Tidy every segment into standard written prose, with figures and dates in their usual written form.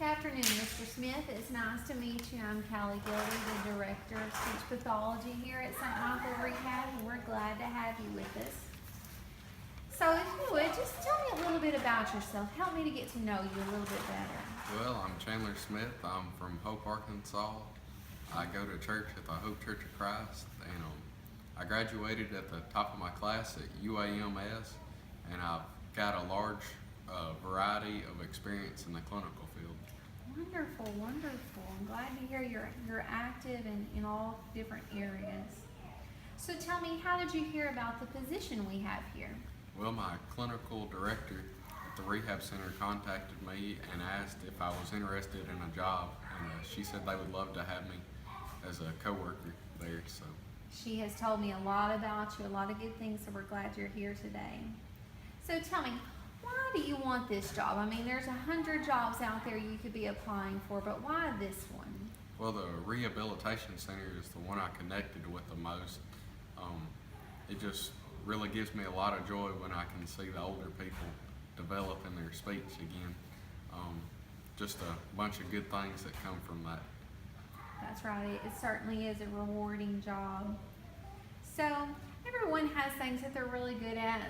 Good afternoon, Mr. Smith. It's nice to meet you. I'm Callie Gilder, the Director of Speech Pathology here at St. Michael Rehab, and we're glad to have you with us. So if you would, just tell me a little bit about yourself. Help me to get to know you a little bit better. Well, I'm Chandler Smith. I'm from Hope, Arkansas. I go to church at the Hope Church of Christ, and I graduated at the top of my class at UAMS, and I've got a large variety of experience in the clinical field. Wonderful, wonderful. I'm glad to hear you're active in all different areas. So tell me, how did you hear about the position we have here? Well, my clinical director at the rehab center contacted me and asked if I was interested in a job, and she said they would love to have me as a coworker there. So She has told me a lot about you, a lot of good things, so we're glad you're here today. So tell me, why do you want this job? I mean, there's 100 jobs out there you could be applying for, but why this one? Well, the rehabilitation center is the one I connected with the most. It just really gives me a lot of joy when I can see the older people developing their speech again. Just a bunch of good things that come from that. That's right, it certainly is a rewarding job. So everyone has things that they're really good at,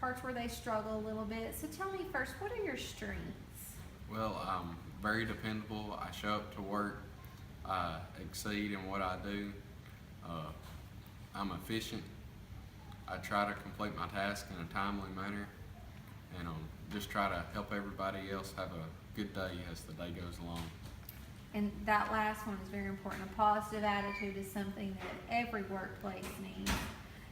parts where they struggle a little bit. So tell me first, what are your strengths? Well, I'm very dependable. I show up to work. I exceed in what I do. I'm efficient. I try to complete my task in a timely manner, and just try to help everybody else have a good day as the day goes along. And that last one is very important. A positive attitude is something that every workplace needs.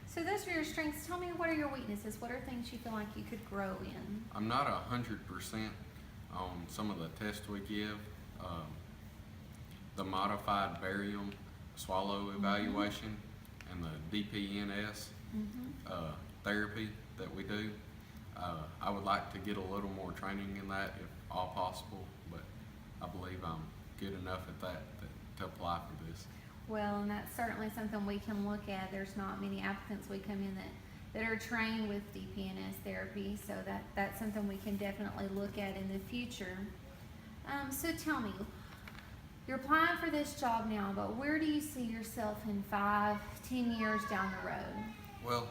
So those are your strengths. Tell me, what are your weaknesses? What are things you feel like you could grow in? I'm not 100% on some of the tests we give. The modified barium swallow evaluation and the DPNS therapy that we do. I would like to get a little more training in that if all possible, but I believe I'm good enough at that to apply for this. Well, and that's certainly something we can look at. There's not many applicants we come in that are trained with DPNS therapy, so that's something we can definitely look at in the future. So tell me, you're applying for this job now, but where do you see yourself in 5, 10 years down the road? Well,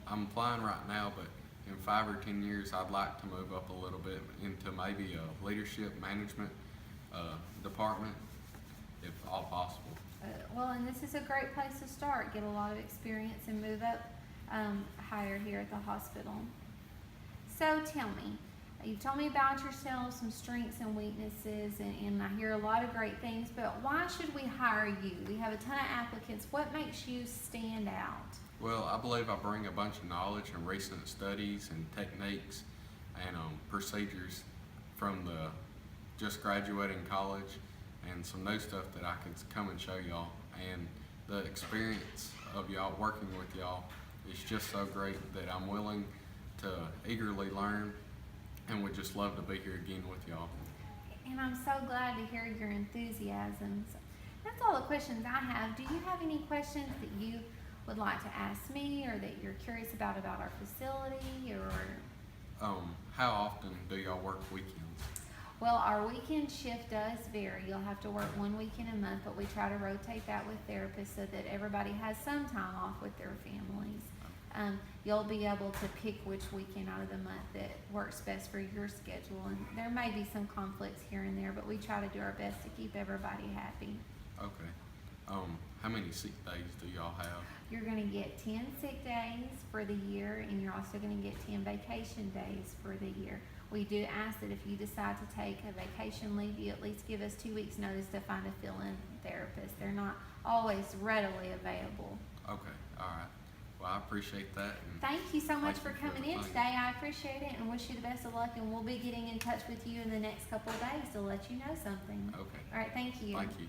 I'm applying right now, but in 5 or 10 years, I'd like to move up a little bit into maybe a leadership management department, if all possible. Well, and this is a great place to start. Get a lot of experience and move up higher here at the hospital. So tell me, you've told me about yourself, some strengths and weaknesses, and I hear a lot of great things, but why should we hire you? We have a ton of applicants. What makes you stand out? Well, I believe I bring a bunch of knowledge and recent studies and techniques and procedures from the just graduating college, and some new stuff that I could come and show y'all. And the experience of y'all working with y'all is just so great that I'm willing to eagerly learn and would just love to be here again with y'all. And I'm so glad to hear your enthusiasm. So that's all the questions I have. Do you have any questions that you would like to ask me, or that you're curious about our facility, or? How often do y'all work weekends? Well, our weekend shift does vary. You'll have to work one weekend a month, but we try to rotate that with therapists so that everybody has some time off with their families. You'll be able to pick which weekend out of the month that works best for your schedule, and there may be some conflicts here and there, but we try to do our best to keep everybody happy. Okay. How many sick days do y'all have? You're going to get 10 sick days for the year, and you're also going to get 10 vacation days for the year. We do ask that if you decide to take a vacation leave, you at least give us 2 weeks notice to find a fill-in therapist. They're not always readily available. Okay, all right. Well, I appreciate that. And thank you so much for thank you coming in the today. I appreciate it and wish you the best of luck, and we'll be getting in touch with you in the next couple of days to let you know something. Okay. All right, thank you. Thank you.